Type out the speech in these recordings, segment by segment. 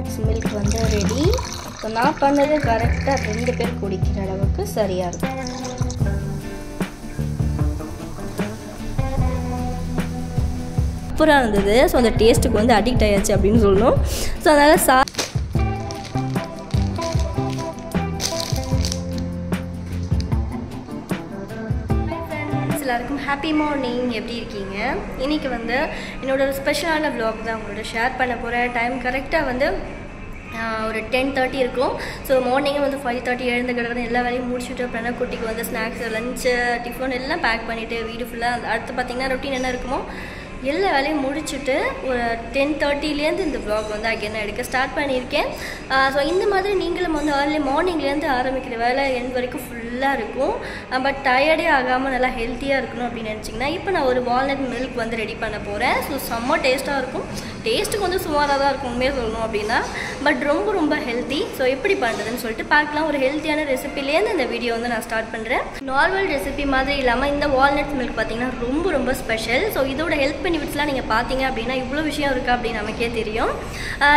Walnuts milk வந்து ready. So நான் பண்ணது கரெக்டாக 2 பேர் குடிக்கிற அளவுக்கு சரியாக இருக்கும். சூப்பராக இருந்தது. ஸோ அந்த டேஸ்ட்டுக்கு வந்து அடிக்ட் ஆயாச்சு அப்படின்னு சொல்லணும். ஸோ அதனால் எல்லாருக்கும் ஹாப்பி மார்னிங். எப்படி இருக்கீங்க? இன்றைக்கி வந்து என்னோடய ஸ்பெஷலான vlog தான் உங்களோட ஷேர் பண்ண போகிறேன். டைம் கரெக்டாக வந்து ஒரு 10:30 இருக்கும். ஸோ மார்னிங்கே வந்து 5:30 எழுந்துக்கிட்டு எல்லா வேலையும் முடிச்சுட்டு அப்புறம் குட்டிக்கு வந்து ஸ்நாக்ஸ், லஞ்சு, டிஃபன் எல்லாம் பேக் பண்ணிவிட்டு வீடு ஃபுல்லாக அடுத்து பார்த்திங்கன்னா ரொட்டீன் என்ன இருக்குமோ எல்லா வேலையும் முடிச்சுட்டு ஒரு 10:30லேருந்து இந்த vlog வந்து அகைன் எடுக்க ஸ்டார்ட் பண்ணியிருக்கேன். ஸோ இந்த மாதிரி நீங்களும் வந்து ஏர்லி மார்னிங்லேருந்து ஆரம்பிக்கிற வேலை எண்ட் வரைக்கும் ஃபுல்லாக இருக்கும். பட் டயர்டே ஆகாமல் நல்லா ஹெல்த்தியாக இருக்கணும் அப்படின்னு நினச்சிங்கன்னா இப்போ நான் ஒரு வால்நட் மில்க் வந்து ரெடி பண்ண போகிறேன். ஸோ செம்ம டேஸ்ட்டாக இருக்கும். டேஸ்ட்டுக்கு வந்து சுமாராக தான் இருக்கும் உண்மையாக சொல்லணும் அப்படின்னா, பட் ரொம்ப ரொம்ப ஹெல்த்தி. ஸோ எப்படி பண்ணுறதுன்னு சொல்லிட்டு பார்க்கலாம். ஒரு ஹெல்த்தியான ரெசிபிலேருந்து இந்த வீடியோ வந்து நான் ஸ்டார்ட் பண்ணுறேன். நார்மல் ரெசிபி மாதிரி இல்லாமல் இந்த வால்நட் மில்க் பார்த்திங்கன்னா ரொம்ப ரொம்ப ஸ்பெஷல். ஸோ இதோட ஹெல்த் பெனிஃபிட்ஸ்லாம் நீங்கள் பார்த்தீங்க அப்படின்னா இவ்வளோ விஷயம் இருக்கா அப்படின்னு நமக்கே தெரியும்.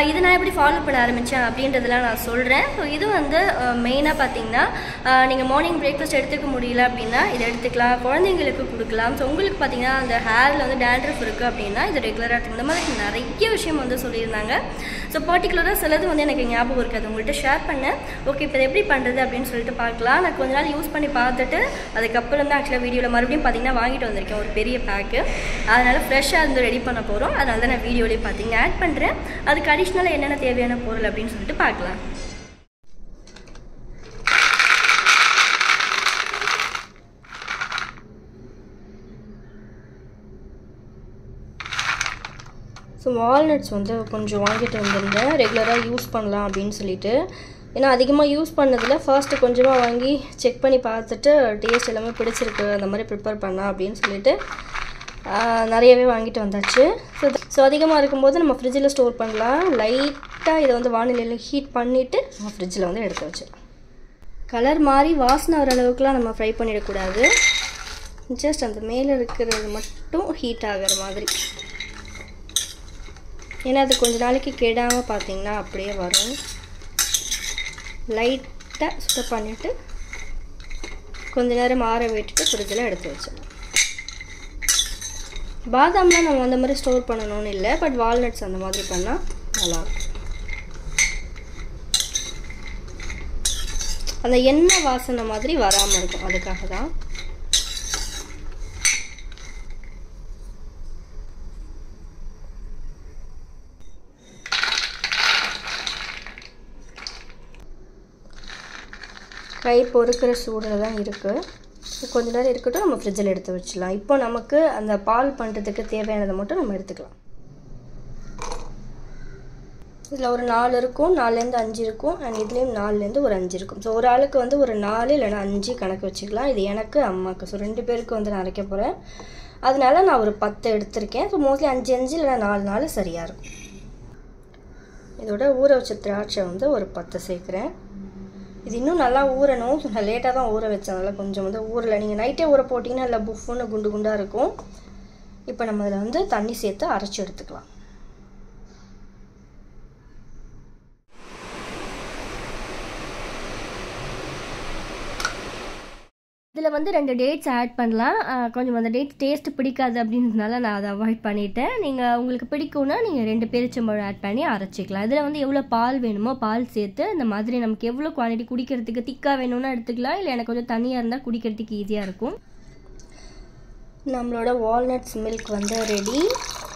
இதை நான் எப்படி ஃபாலோ பண்ண ஆரம்பித்தேன் அப்படின்றதெல்லாம் நான் சொல்கிறேன். ஸோ இது வந்து மெயினாக பார்த்தீங்கன்னா நீங்கள் மார்னிங் பிரேக்ஃபாஸ்ட் எடுத்துக்க முடியல அப்படின்னா இதை எடுத்துக்கலாம், குழந்தைங்களுக்கு கொடுக்கலாம். ஸோ உங்களுக்கு பார்த்தீங்கன்னா அந்த ஹேரில் வந்து டேண்ட்ரஃப் இருக்குது அப்படின்னா இது ரெகுலராக எடுத்துக்கணும். இந்த மாதிரி நிறைய விஷயம் வந்து சொல்லியிருந்தாங்க. ஸோ பர்டிகுலராக சிலது வந்து எனக்கு ஞாபகம் இருக்காது, உங்கள்கிட்ட ஷேர் பண்ணேன். ஓகே இப்போ எப்படி பண்ணுறது அப்படின்னு சொல்லிட்டு பார்க்கலாம். நான் கொஞ்ச நாள் யூஸ் பண்ணி பார்த்துட்டு அதுக்கப்புறம் தான் ஆக்சுவலாக வீடியோவில் மறுபடியும் பார்த்தீங்கன்னா வாங்கிட்டு வந்திருக்கேன் ஒரு பெரிய பேக்கு. அதனால் ஃப்ரெஷ்ஷாக இருந்து ரெடி பண்ண போகிறோம். அதனால தான் நான் வீடியோலேயே பார்த்தீங்கன்னா ஆட் பண்ணுறேன். அதுக்கு அடிஷ்னலாக என்னென்ன தேவையான பொருள் அப்படின்னு சொல்லிட்டு பார்க்கலாம். ஸோ வால்நட்ஸ் வந்து கொஞ்சம் வாங்கிட்டு வந்திருந்தேன் ரெகுலராக யூஸ் பண்ணலாம் அப்படின்னு சொல்லிட்டு. ஏன்னா அதிகமாக யூஸ் பண்ணதில் ஃபர்ஸ்ட்டு கொஞ்சமாக வாங்கி செக் பண்ணி பார்த்துட்டு டேஸ்ட் எல்லாமே பிடிச்சிருக்கு அந்த மாதிரி ப்ரிப்பேர் பண்ணலாம் அப்படின்னு சொல்லிட்டு நிறையவே வாங்கிட்டு வந்தாச்சு. ஸோ அதிகமாக இருக்கும்போது நம்ம ஃப்ரிட்ஜில் ஸ்டோர் பண்ணலாம். லைட்டாக இதை வந்து வானிலையில் ஹீட் பண்ணிவிட்டு நம்ம ஃப்ரிட்ஜில் வந்து எடுத்து வச்சிடலாம். கலர் மாதிரி வாசனை வர அளவுக்குலாம் நம்ம ஃப்ரை பண்ணிடக்கூடாது. ஜஸ்ட் அந்த மேலே இருக்கிறது மட்டும் ஹீட் ஆகிற மாதிரி. ஏன்னா அது கொஞ்ச நாளைக்கு கெடாமல் பார்த்திங்கன்னா அப்படியே வரும். லைட்டாக சுத்தம் பண்ணிவிட்டு கொஞ்ச நேரம் ஆற விட்டுட்டு ஃப்ரிட்ஜில் எடுத்து வச்சிடலாம். பாதாம்லாம் நம்ம அந்த மாதிரி ஸ்டோர் பண்ணணும்னு இல்லை, பட் வால்நட்ஸ் அந்த மாதிரி பண்ணால் நல்லாயிருக்கும். அந்த எண்ணெய் வாசனை மாதிரி வராமல் இருக்கும், அதுக்காக தான். கை பொறுக்கிற சூடில் தான் இருக்குது. கொஞ்ச நேரம் இருக்கட்டும், நம்ம ஃப்ரிட்ஜில் எடுத்து வச்சிடலாம். இப்போ நமக்கு அந்த பால் பண்ணுறதுக்கு தேவையானதை மட்டும் நம்ம எடுத்துக்கலாம். இதில் ஒரு 4 இருக்கும், 4லேருந்து 5 இருக்கும். அண்ட் இதுலேயும் 4லேருந்து ஒரு 5 இருக்கும். ஸோ ஒரு ஆளுக்கு வந்து ஒரு 4 இல்லைனா 5 கணக்கு வச்சுக்கலாம். இது எனக்கு அம்மாவுக்கு. ஸோ 2 பேருக்கு வந்து நான் அரைக்க போகிறேன். அதனால நான் ஒரு 10 எடுத்திருக்கேன். ஸோ மோஸ்ட்லி 5 இல்லைனா 4 சரியாக இருக்கும். இதோட ஊற வச்ச திராட்சை வந்து ஒரு 10 சேர்க்குறேன். இது இன்னும் நல்லா ஊறணும். நான் லேட்டாக தான் ஊற வச்சேன், அதனால் கொஞ்சம் வந்து ஊறலை. நீங்கள் நைட்டே ஊற போட்டிங்கன்னா இல்லை புஃப்னு குண்டு குண்டாக இருக்கும். இப்போ நம்ம இதில் வந்து தண்ணி சேர்த்து அரைச்சி எடுத்துக்கலாம். இதில் வந்து 2 டேட்ஸ் ஆட் பண்ணலாம். கொஞ்சம் அந்த டேட் டேஸ்ட்டு பிடிக்காது அப்படின்றதுனால நான் அதை அவாய்ட் பண்ணிவிட்டேன். நீங்கள் உங்களுக்கு பிடிக்கும்னா நீங்கள் 2 பேரிச்சம்பழம் ஆட் பண்ணி அரைச்சிக்கலாம். இதில் வந்து எவ்வளோ பால் வேணுமோ பால் சேர்த்து இந்த மாதிரி நமக்கு எவ்வளோ குவான்டிட்டி குடிக்கிறதுக்கு திக்காக வேணும்னா எடுத்துக்கலாம். இல்லை எனக்கு கொஞ்சம் தனியாக இருந்தால் குடிக்கிறதுக்கு ஈஸியாக இருக்கும். நம்மளோட வால்நட்ஸ் மில்க் வந்து ரெடி.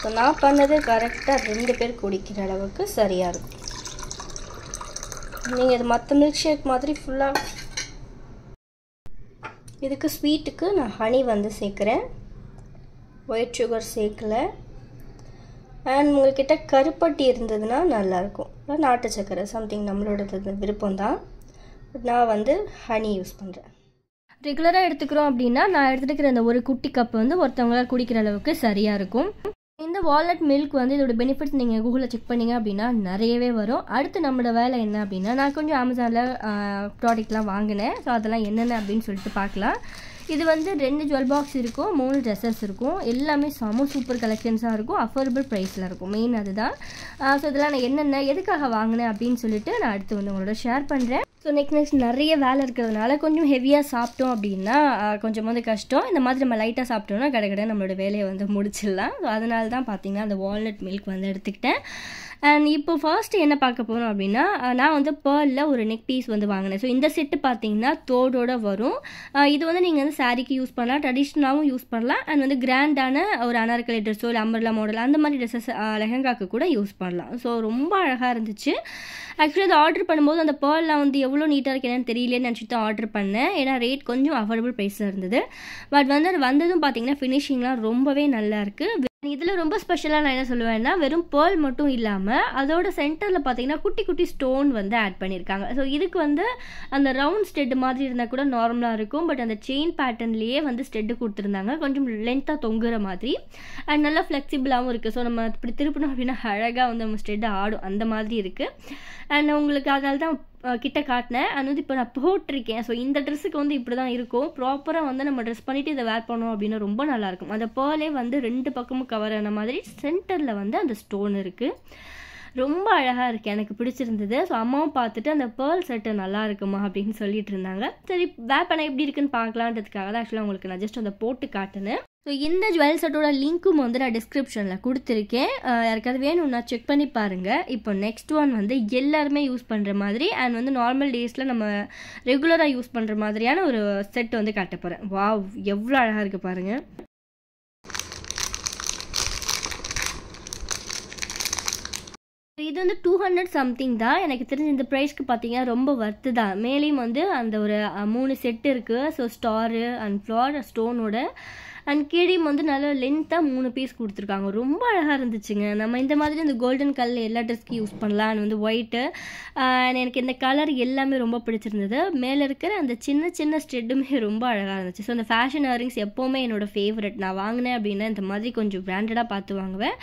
ஸோ நான் பண்ணது கரெக்டாக 2 பேர் குடிக்கிற அளவுக்கு சரியாக இருக்கும். நீங்கள் இது மற்ற மில்க் ஷேக் மாதிரி ஃபுல்லாக இதுக்கு ஸ்வீட்டுக்கு நான் ஹனி வந்து சேர்க்குறேன், ஒயிட் சுகர் சேர்க்கல. அண்ட் உங்கள்கிட்ட கருப்பட்டி இருந்ததுன்னா நல்லாயிருக்கும், நாட்டு சக்கரை சம்திங் நம்மளோட விருப்பம் தான். நான் வந்து ஹனி யூஸ் பண்ணுறேன். ரெகுலராக எடுத்துக்கிறோம் அப்படின்னா நான் எடுத்துக்கிற இந்த ஒரு குட்டி கப் வந்து ஒருத்தவங்களால் குடிக்கிற அளவுக்கு சரியாக இருக்கும். இந்த வால்நட் மில்க் வந்து இதோட பெனிஃபிட்ஸ் நீங்கள் கூகுளில் செக் பண்ணிங்க அப்படின்னா நிறையவே வரும். அடுத்து நம்மளோட வேலை என்ன அப்படின்னா நான் கொஞ்சம் அமேசானில் ப்ராடக்ட்லாம் வாங்கினேன். ஸோ அதெல்லாம் என்னென்ன அப்படின்னு சொல்லிட்டு பார்க்கலாம். இது வந்து 2 ஜுவல் பாக்ஸ் இருக்கும், 3 ட்ரெஸ்ஸஸ் இருக்கும். எல்லாமே செம சூப்பர் கலெக்ஷன்ஸாக இருக்கும், அஃபோர்டபுள் ப்ரைஸில் இருக்கும். மெயின் அதுதான். ஸோ இதெல்லாம் நான் என்னென்ன எதுக்காக வாங்கினேன் அப்படின்னு சொல்லிட்டு நான் அடுத்து வந்து உங்களோட ஷேர் பண்ணுறேன். ஸோ நெக்ஸ்ட் நிறைய வேலை இருக்கிறதுனால கொஞ்சம் ஹெவியாக சாப்பிட்டோம் அப்படின்னா கொஞ்சம் வந்து கஷ்டம். இந்த மாதிரி நம்ம லைட்டாக சாப்பிட்டோம்னா கடை நம்மளோட வேலையை வந்து முடிச்சிடலாம். ஸோ அதனால தான் பார்த்தீங்கன்னா அந்த வால்நட் மில்க் வந்து எடுத்துக்கிட்டேன். அண்ட் இப்போ ஃபர்ஸ்ட் என்ன பார்க்க போகிறோம் அப்படின்னா, நான் வந்து பேர்லில் ஒரு நெக் பீஸ் வந்து வாங்கினேன். ஸோ இந்த செட்டு பார்த்தீங்கன்னா தோடோடு வரும். இது வந்து நீங்கள் வந்து சாரீக்கு யூஸ் பண்ணலாம், ட்ரெடிஷ்னலாகவும் யூஸ் பண்ணலாம். அண்ட் வந்து கிராண்டான ஒரு அனார்கலி ட்ரெஸ்ஸோ இல்லை அம்பர்லா மாடல் அந்த மாதிரி ட்ரெஸ்ஸஸ் லெஹங்காக்கு கூட யூஸ் பண்ணலாம். ஸோ ரொம்ப அழகாக இருந்துச்சு. ஆக்சுவலி அதை ஆர்டர் பண்ணும்போது அந்த பேர்லாம் வந்து எவ்வளோ நீட்டாக இருக்கு என்னன்னு தெரியலேன்னு நினச்சிட்டு தான் ஆர்டர் பண்ணேன். ஏன்னா ரேட் கொஞ்சம் அஃபோர்டபுள் ப்ரைஸாக இருந்தது. பட் வந்து அது வந்ததும் பார்த்தீங்கன்னா ஃபினிஷிங்லாம் ரொம்பவே நல்லா இருக்குது. இதில் ரொம்ப ஸ்பெஷலாக நான் என்ன சொல்லுவேன்னா, வெறும் பேர்ல் மட்டும் இல்லாமல் அதோட சென்டரில் பார்த்தீங்கன்னா குட்டி குட்டி ஸ்டோன் வந்து ஆட் பண்ணியிருக்காங்க. ஸோ இதுக்கு வந்து அந்த ரவுண்ட் ஸ்டெட் மாதிரி இருந்தால் கூட நார்மலாக இருக்கும். பட் அந்த செயின் பேட்டர்ன்லேயே வந்து ஸ்டெட்டு கொடுத்துருந்தாங்க, கொஞ்சம் லென்த்தாக தொங்குற மாதிரி. அண்ட் நல்லா ஃப்ளெக்சிபிளாகவும் இருக்குது. ஸோ நம்ம இப்படி திருப்பணும் அப்படின்னா அழகாக வந்து நம்ம ஸ்டெட்டு ஆடும், அந்த மாதிரி இருக்குது. அண்ட் உங்களுக்கு அதனால தான் கிட்ட காட்டினேன். அது வந்து இப்போ நான் போட்டிருக்கேன். ஸோ இந்த ட்ரெஸ்ஸுக்கு வந்து இப்படி தான் இருக்கும். ப்ராப்பராக வந்து நம்ம ட்ரெஸ் பண்ணிவிட்டு இதை வேர் பண்ணோம் அப்படின்னா ரொம்ப நல்லாயிருக்கும். அந்த பேர்லே வந்து 2 பக்கமும் கவர் ஆன மாதிரி சென்டரில் வந்து அந்த ஸ்டோன் இருக்குது. ரொம்ப அழகாக இருக்குது, எனக்கு பிடிச்சிருந்தது. ஸோ அம்மாவும் பார்த்துட்டு அந்த பேர்ல் செட்டு நல்லா இருக்குமா அப்படின்னு சொல்லிட்டு இருந்தாங்க. சரி வேர் பண்ண எப்படி இருக்குன்னு பார்க்கலான்றதுக்காக தான் ஆக்சுவலாக உங்களுக்கு நான் ஜஸ்ட் அதை போட்டு காட்டினேன். ஸோ இந்த ஜுவல் செட்டோட லிங்க்கும் வந்து நான் டிஸ்கிரிப்ஷனில் கொடுத்துருக்கேன். யாருக்காவது வேணும்னா செக் பண்ணி பாருங்கள். இப்போ நெக்ஸ்ட் ஒன் வந்து எல்லாருமே யூஸ் பண்ணுற மாதிரி அண்ட் வந்து நார்மல் டேஸில் நம்ம ரெகுலராக யூஸ் பண்ணுற மாதிரியான ஒரு செட் வந்து காட்ட போகிறேன். வாவ், எவ்வளோ அழகாக இருக்குது பாருங்கள். இது வந்து 200 சம்திங் தான். எனக்கு தெரிஞ்ச இந்த ப்ரைஸ்க்கு பார்த்தீங்கன்னா ரொம்ப வர்த்து தான். மேலேயும் வந்து அந்த ஒரு 3 செட்டு இருக்குது. ஸோ ஸ்டாரு அண்ட் ஃப்ளார் ஸ்டோனோட அண்ட் கீழேயும் வந்து நல்லா லென்த்தாக 3 பீஸ் கொடுத்துருக்காங்க. ரொம்ப அழகாக இருந்துச்சுங்க. நம்ம இந்த மாதிரி இந்த கோல்டன் கலர் எல்லா ட்ரெஸ்க்கு யூஸ் பண்ணலாம். அண்ட் வந்து ஒயிட்டு அண்ட் எனக்கு இந்த கலர் எல்லாமே ரொம்ப பிடிச்சிருந்தது. மேலே இருக்கிற அந்த சின்ன சின்ன ஸ்டெட்டுமே ரொம்ப அழகாக இருந்துச்சு. ஸோ அந்த ஃபேஷன் இயரிங்ஸ் எப்போவுமே என்னோடய ஃபேவரட். நான் வாங்கினேன் அப்படின்னா இந்த மாதிரி கொஞ்சம் பிராண்டடாக பார்த்து வாங்குவேன்.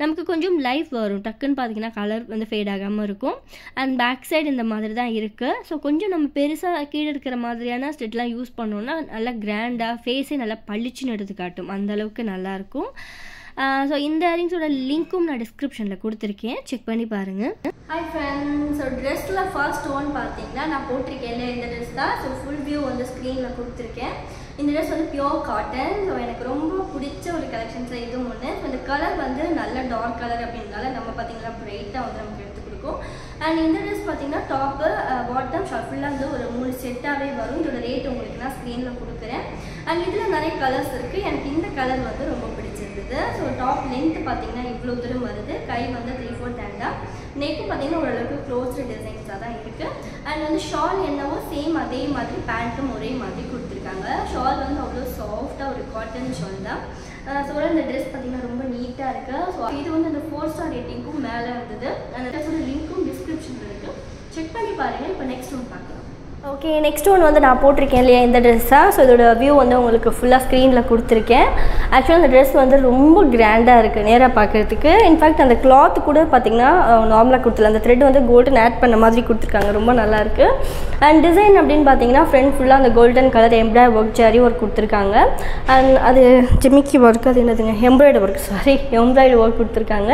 நமக்கு கொஞ்சம் லைஃப் வரும். டக்குன்னு பார்த்தீங்கன்னா கலர் வந்து ஃபேட் ஆகாமல் இருக்கும். அண்ட் பேக் சைடு இந்த மாதிரி தான் இருக்குது. ஸோ கொஞ்சம் நம்ம பெருசாக கீழே இருக்கிற மாதிரியான ஸ்டெட்லாம் யூஸ் பண்ணோன்னா நல்லா கிராண்டாக ஃபேஸே நல்லா பளிச்சுன்னு எடுத்து காட்டும். அந்த அளவுக்கு நல்லாயிருக்கும். ஸோ இந்த இயரிங்ஸோட லிங்க்கும் நான் டிஸ்கிரிப்ஷனில் கொடுத்துருக்கேன், செக் பண்ணி பாருங்கள். Hi friends. ஸோ ட்ரெஸ்ஸில் ஃபர்ஸ்ட் ஒன் பார்த்தீங்கன்னா நான் போட்டிருக்கேன் இல்லையா, இந்த ட்ரெஸ் தான். ஸோ ஃபுல் வியூ வந்து ஸ்க்ரீனில் கொடுத்துருக்கேன். இந்த ட்ரெஸ் வந்து பியோர் காட்டன். ஸோ எனக்கு ரொம்ப பிடிச்ச ஒரு கலெக்ஷன்ஸில் இதுவும் ஒன்று. ஸோ இந்த கலர் வந்து நல்ல டார்க் கலர் அப்படின்றதால நம்ம பார்த்தீங்கன்னா பிரைட்டாக வந்து நமக்கு எடுத்து கொடுக்கும். அண்ட் இந்த ட்ரெஸ் பார்த்தீங்கன்னா டாப்பு பாட்டம் ஷஃபிளாக வந்து ஒரு 3 செட்டாகவே வரும். இதோட ரேட் உங்களுக்கு நான் ஸ்க்ரீனில் கொடுக்குறேன். அண்ட் இதில் நிறைய கலர்ஸ் இருக்குது. எனக்கு இந்த கலர் வந்து ரொம்ப பிடிச்சிருந்தது. ஸோ டாப் லென்த் பார்த்தீங்கன்னா இவ்வளோ தூரம் வருது. கை வந்து 3/4 ஹேண்டாக, நெக்கு பார்த்தீங்கன்னா ஓரளவுக்கு க்ளோஸ்டு டிசைன்ஸாக தான் இருக்குது. அண்ட் வந்து ஷால் என்னவோ சேம் அதே மாதிரி பேண்ட்டும் ஒரே மாதிரி கொடுத்துருக்காங்க. ஷால் வந்து அவ்வளோ சாஃப்டாக ஒரு காட்டன் ஷால் தான். ஸோ இந்த ட்ரெஸ் பார்த்தீங்கன்னா ரொம்ப நீட்டாக இருக்குது. ஸோ இது வந்து அந்த 4 ஸ்டார் ரேட்டிங்க்கும் மேலே இருந்தது. அந்த ட்ரெஸ்ஸோட லிங்க்கும் டிஸ்கிரிப்ஷனில் இருக்குது, செக் பண்ணி பாருங்கள். இப்போ நெக்ஸ்ட் ஒன் பார்க்கலாம். ஓகே, நெக்ஸ்ட் ஒன் வந்து நான் போட்டிருக்கேன் இல்லையா இந்த ட்ரெஸ்ஸாக. ஸோ இதோட வியூ வந்து உங்களுக்கு ஃபுல்லாக ஸ்க்ரீனில் கொடுத்துருக்கேன். ஆக்சுவலாக அந்த ட்ரெஸ் வந்து ரொம்ப கிராண்டாக இருக்குது நேராக பார்க்குறதுக்கு. இன்ஃபேக்ட் அந்த கிளாத் கூட பார்த்திங்கன்னா நார்மலாக கொடுத்துல அந்த த்ரெட் வந்து கோல்டன் ஆட் பண்ண மாதிரி கொடுத்துருக்காங்க. ரொம்ப நல்லாயிருக்கு. அண்ட் டிசைன் அப்படின்னு பார்த்தீங்கன்னா ஃப்ரண்ட் ஃபுல்லாக அந்த golden colour embroidery work zari work கொடுத்துருக்காங்க. அண்ட் அது ஜிமிக்கி ஒர்க், அது என்னதுங்க, எம்ப்ராய்டரி ஒர்க் கொடுத்துருக்காங்க.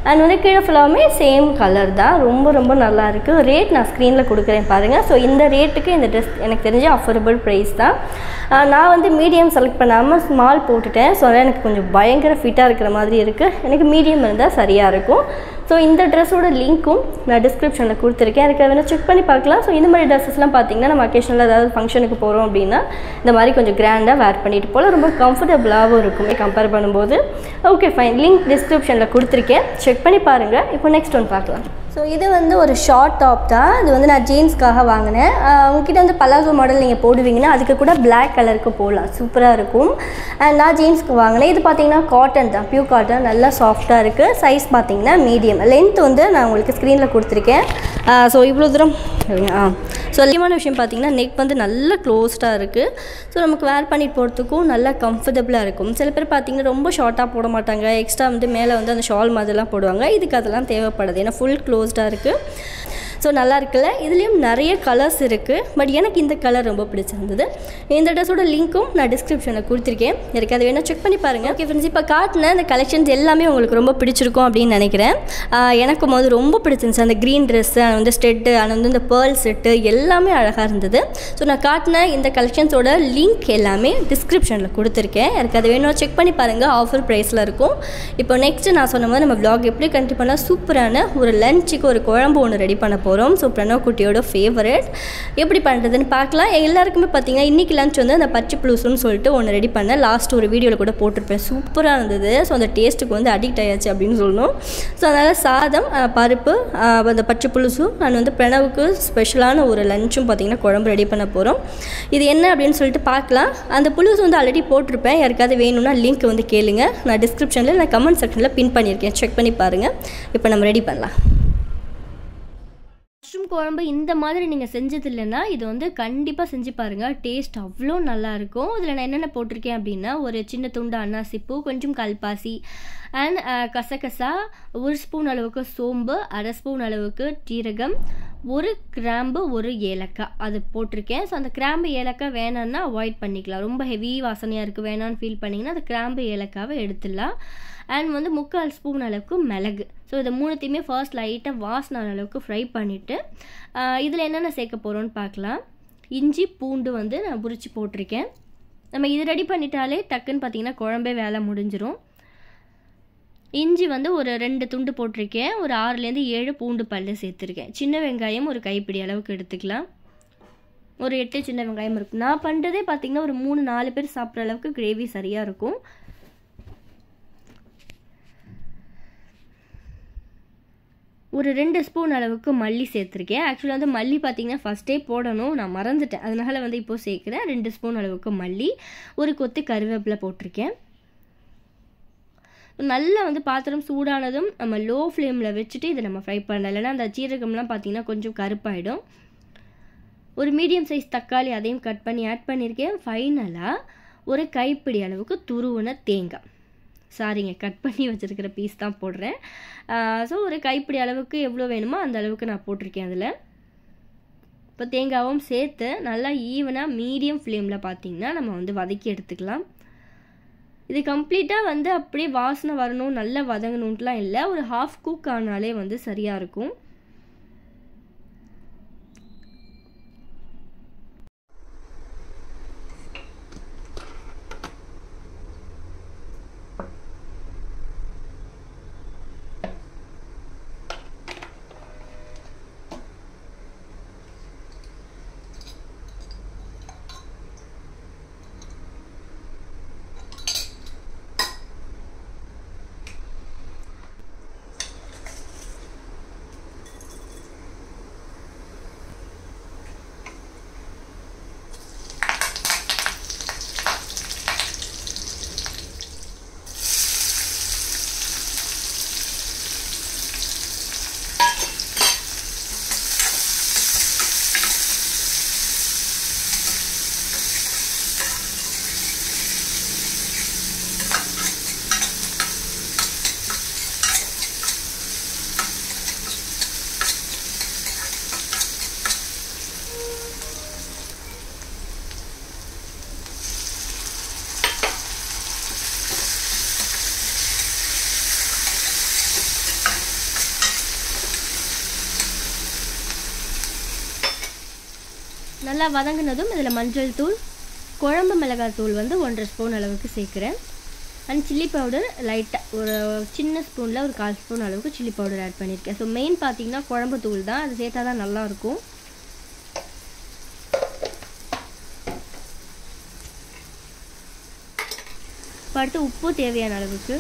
அண்ட் வந்து கீழே ஃபுல்லாமே சேம் கலர் தான். ரொம்ப ரொம்ப நல்லாயிருக்கு. ரேட் நான் ஸ்க்ரீனில் கொடுக்குறேன் பாருங்கள். ஸோ இந்த ரேட்டுக்கு இந்த ட்ரெஸ் எனக்கு தெரிஞ்ச அஃபோர்டபுள் ப்ரைஸ் தான். நான் வந்து மீடியம் செலக்ட் பண்ணாமல் ஸ்மால் போட்டுட்டேன். ஸோ அதனால் எனக்கு கொஞ்சம் பயங்கர ஃபிட்டாக இருக்கிற மாதிரி இருக்குது. எனக்கு மீடியம் இருந்தால் சரியாக இருக்கும். ஸோ இந்த ட்ரெஸ்ஸோட லிங்க்கும் நான் டிஸ்கிரிப்ஷனில் கொடுத்துருக்கேன். எனக்கு வேணால் செக் பண்ணி பார்க்கலாம். ஸோ இந்த மாதிரி ட்ரெஸ்ஸஸ்லாம் பார்த்திங்கன்னா நம்ம அக்கேஷனில் ஏதாவது ஃபங்க்ஷனுக்கு போகிறோம் அப்படின்னா இந்த மாதிரி கொஞ்சம் கிராண்டாக வேர் பண்ணிட்டு போல் ரொம்ப கம்ஃபர்டபுளாகவும் இருக்குமே கம்பேர் பண்ணும்போது. ஓகே ஃபைன், லிங்க் டிஸ்கிரிப்ஷனில் கொடுத்துருக்கேன், செக் பண்ணி பாருங்கள். இப்போ நெக்ஸ்ட் ஒன் பார்க்கலாம். ஸோ இது வந்து ஒரு ஷார்ட் டாப் தான். இது வந்து நான் ஜீன்ஸ்க்காக வாங்கினேன். உங்ககிட்ட வந்து பலாசோ மாடல் நீங்கள் போடுவீங்கன்னா அதுக்கு கூட பிளாக் கலருக்கு போடலாம், சூப்பராக இருக்கும். அண்ட் நான் ஜீன்ஸ்க்கு வாங்கினேன். இது பார்த்தீங்கன்னா காட்டன் தான், பியூர் காட்டன், நல்லா சாஃப்டாக இருக்குது. சைஸ் பார்த்தீங்கன்னா மீடியம். லென்த் வந்து நான் உங்களுக்கு ஸ்க்ரீனில் கொடுத்துருக்கேன். ஸோ இவ்வளோ தூரம் ஸோ முக்கியமான விஷயம் பார்த்தீங்கன்னா நெக் வந்து நல்லா க்ளோஸ்டாக இருக்குது. ஸோ நமக்கு வேர் பண்ணிட்டு போகிறதுக்கும் நல்லா கம்ஃபர்டபுளாக இருக்கும். சில பேர் பார்த்தீங்கன்னா ரொம்ப ஷார்ட்டாக போட மாட்டாங்க, எக்ஸ்ட்ரா வந்து மேலே வந்து அந்த ஷால் மாதிரிலாம் போடுவாங்க. இதுக்கு அதெல்லாம் தேவைப்படுது, ஏன்னா ஃபுல் க்ளோஸ்டாக இருக்குது. ஸோ நல்லா இருக்குல்ல. இதுலேயும் நிறைய கலர்ஸ் இருக்குது. பட் எனக்கு இந்த கலர் ரொம்ப பிடிச்சிருந்தது. இந்த ட்ரெஸ்ஸோட லிங்க்கும் நான் டிஸ்கிரிப்ஷனில் கொடுத்துருக்கேன். எனக்கு அது வேணால் செக் பண்ணி பாருங்கள். ஓகே ஃப்ரெண்ட்ஸ், இப்போ காட்டின இந்த கலெக்ஷன்ஸ் எல்லாமே உங்களுக்கு ரொம்ப பிடிச்சிருக்கும் அப்படின்னு நினைக்கிறேன். எனக்கும் வந்து ரொம்ப பிடிச்சிருந்துச்சு. அந்த க்ரீன் ட்ரெஸ்ஸு, அது வந்து ஸ்டெட்டு, அது வந்து இந்த பேர்ல் செட்டு எல்லாமே அழகாக இருந்தது. ஸோ நான் காட்டின இந்த கலெக்ஷன்ஸோட லிங்க் எல்லாமே டிஸ்கிரிப்ஷனில் கொடுத்துருக்கேன். எனக்கு அது வேணும் செக் பண்ணி பாருங்கள். ஆஃபர் ப்ரைஸில் இருக்கும். இப்போ நெக்ஸ்ட்டு நான் சொன்ன மாதிரி நம்ம vlog எப்படி கண்டினியூ பண்ணலாம், சூப்பரான ஒரு லஞ்சுக்கு ஒரு குழம்பு ஒன்று ரெடி பண்ண போகிறோம். ஸோ பிரணவ் குட்டியோட ஃபேவரட் எப்படி பண்ணுறதுன்னு பார்க்கலாம். எல்லாருக்குமே பார்த்தீங்கன்னா இன்றைக்கி லஞ்ச் வந்து அந்த பச்சை புளுசுன்னு சொல்லிட்டு ஒன்று ரெடி பண்ணேன். லாஸ்ட் ஒரு வீடியோவில் கூட போட்டிருப்பேன். சூப்பராக இருந்தது. ஸோ அந்த டேஸ்ட்டுக்கு வந்து அடிக்ட் ஆயாச்சு அப்படின்னு சொல்லணும். ஸோ அதனால் சாதம், பருப்பு, அந்த பச்சை புளுசு நான் வந்து பிரணவுக்கு ஸ்பெஷலான ஒரு லஞ்சும் பார்த்திங்கன்னா குழம்பு ரெடி பண்ண போகிறோம். இது என்ன அப்படின்னு சொல்லிட்டு பார்க்கலாம். அந்த புளுசு வந்து ஆல்ரெடி போட்டிருப்பேன். யாருக்காவது வேணும்னா லிங்க் வந்து கேளுங்க. நான் டிஸ்கிரிப்ஷனில் நான் கமெண்ட் செக்ஷனில் பின் பண்ணியிருக்கேன். செக் பண்ணி பாருங்கள். இப்போ நம்ம ரெடி பண்ணலாம். மஷ்ரூம் குழம்பு இந்த மாதிரி நீங்கள் செஞ்சது இல்லைன்னா இது வந்து கண்டிப்பாக செஞ்சு பாருங்கள். டேஸ்ட் அவ்வளோ நல்லாயிருக்கும். இதில் நான் என்னென்ன போட்டிருக்கேன் அப்படின்னா, ஒரு சின்ன துண்டு அன்னாசிப்பூ, கொஞ்சம் கல்பாசி அண்ட் கசகசா, 1 ஸ்பூன் அளவுக்கு சோம்பு, 1/2 ஸ்பூன் அளவுக்கு ஜீரகம், 1 கிராம்பு, 1 ஏலக்காய் அது போட்டிருக்கேன். ஸோ அந்த கிராம்பு ஏலக்காய் வேணான்னா அவாய்ட் பண்ணிக்கலாம். ரொம்ப ஹெவி வாசனையாக இருக்குது வேணான்னு ஃபீல் பண்ணிங்கன்னா அந்த கிராம்பு ஏலக்காவை எடுத்துடலாம். அண்ட் வந்து 3/4 ஸ்பூன் அளவுக்கு மிளகு. ஸோ இதை மூணுத்தையுமே ஃபர்ஸ்ட் லைட்டாக வாசனை அளவுக்கு ஃப்ரை பண்ணிவிட்டு இதில் என்னென்ன சேர்க்க போகிறோன்னு பார்க்கலாம். இஞ்சி பூண்டு வந்து நான் உரிச்சு போட்டிருக்கேன். நம்ம இது ரெடி பண்ணிட்டாலே டக்குன்னு பார்த்திங்கன்னா குழம்பே வேலை முடிஞ்சிடும். இஞ்சி வந்து ஒரு 2 துண்டு போட்டிருக்கேன். ஒரு 6லேருந்து 7 பூண்டு பல்லு சேர்த்துருக்கேன். சின்ன வெங்காயம் ஒரு கைப்பிடி அளவுக்கு எடுத்துக்கலாம். ஒரு 8 சின்ன வெங்காயம் இருக்கும். நான் பண்ணுறதே பார்த்திங்கன்னா ஒரு 3-4 பேர் சாப்பிட்ற அளவுக்கு கிரேவி சரியாக இருக்கும். ஒரு 2 ஸ்பூன் அளவுக்கு மல்லி சேர்த்துருக்கேன். ஆக்சுவலாக வந்து மல்லி பார்த்திங்கன்னா ஃபஸ்ட்டே போடணும், நான் மறந்துட்டேன். அதனால் வந்து இப்போது சேர்க்குறேன். 2 ஸ்பூன் அளவுக்கு மல்லி, ஒரு கொத்து கருவேப்பிலை போட்டிருக்கேன். நல்லா வந்து பாத்திரம் சூடானதும் நம்ம லோ ஃப்ளேமில் வச்சுட்டு இதை நம்ம ஃப்ரை பண்ணலாம். இல்லைன்னா அந்த சீரகம்லாம் பார்த்திங்கன்னா கொஞ்சம் கருப்பாயிடும். ஒரு மீடியம் சைஸ் தக்காளி அதையும் கட் பண்ணி ஆட் பண்ணியிருக்கேன். ஃபைனலாக ஒரு கைப்பிடி அளவுக்கு துருவின தேங்காய், சாரிங்க கட் பண்ணி வச்சுருக்கிற பீஸ் தான் போடுறேன். ஸோ ஒரு கைப்பிடி அளவுக்கு எவ்வளோ வேணுமோ அந்த அளவுக்கு நான் போட்டிருக்கேன் அதில். இப்போ தேங்காவும் சேர்த்து நல்லா ஈவனாக மீடியம் ஃப்ளேமில் பார்த்திங்கன்னா நம்ம வந்து வதக்கி எடுத்துக்கலாம். இது கம்ப்ளீட்டாக வந்து அப்படியே வாசனை வரணும், நல்லா வதங்கணுன்ட்டுலாம் இல்லை. ஒரு ஹாஃப் குக் ஆனாலே வந்து சரியாக இருக்கும். நல்லா வதங்கினதும் இதில் மஞ்சள் தூள், குழம்பு மிளகாய் தூள் வந்து 1.5 ஸ்பூன் அளவுக்கு சேர்க்குறேன். அண்ட் சில்லி பவுடர் லைட்டாக ஒரு சின்ன ஸ்பூனில் ஒரு 1/4 ஸ்பூன் அளவுக்கு சில்லி பவுடர் ஆட் பண்ணியிருக்கேன். ஸோ மெயின் பார்த்திங்கன்னா குழம்பு தூள் தான், அது சேர்த்தா தான் நல்லாயிருக்கும். அடுத்து உப்பு தேவையான அளவுக்கு,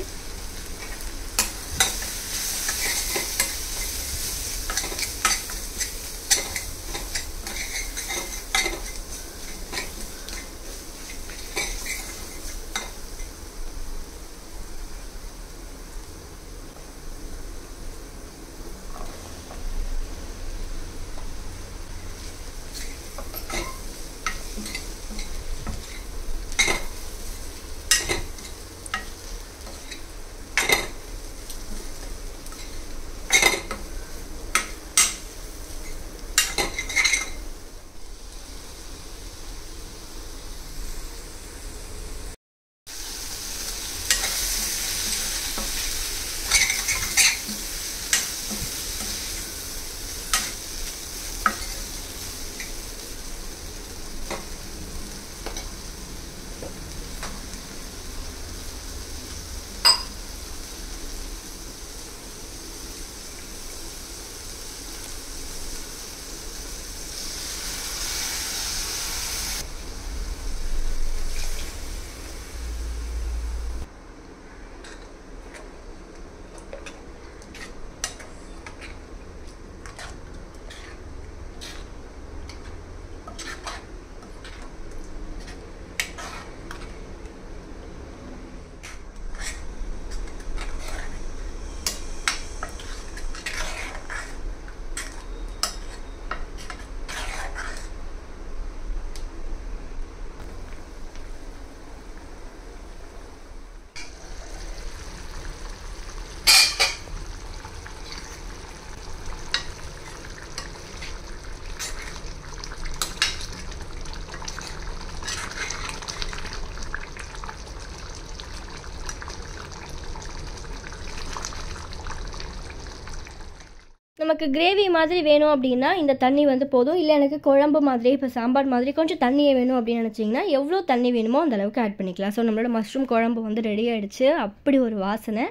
நமக்கு கிரேவி மாதிரி வேணும் அப்படின்னா இந்த தண்ணி வந்து போதும். இல்லை எனக்கு குழம்பு மாதிரி இப்போ சாம்பார் மாதிரி கொஞ்சம் தண்ணியே வேணும் அப்படின்னு நினச்சிங்கன்னா எவ்வளோ தண்ணி வேணுமோ அந்த அளவுக்கு ஆட் பண்ணிக்கலாம். ஸோ நம்மளோட மஷ்ரூம் குழம்பு வந்து ரெடி ஆகிடுச்சு. அப்படி ஒரு வாசனை.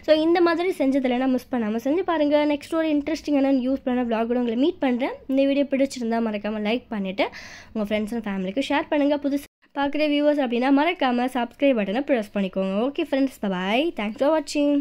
ஸோ இந்த மாதிரி செஞ்சதில்லைன்னா மிஸ் பண்ணாமல் செஞ்சு பாருங்கள். நெக்ஸ்ட் ஒரு இன்ட்ரெஸ்டிங்கான யூஸ்ஃபுல்லான விளாகோட உங்களை மீட் பண்ணுறேன். இந்த வீடியோ பிடிச்சிருந்தா மறக்காமல் லைக் பண்ணிவிட்டு உங்கள் ஃப்ரெண்ட்ஸ் அண்ட் ஃபேமிலிக்கு ஷேர் பண்ணுங்கள். புதுசு பார்க்குற வியூவர்ஸ் அப்படின்னா மறக்காமல் சப்ஸ்கிரைப் பட்டனை ப்ரெஸ் பண்ணிக்கோங்க. Okay friends, bye. Thanks for வாட்சிங்.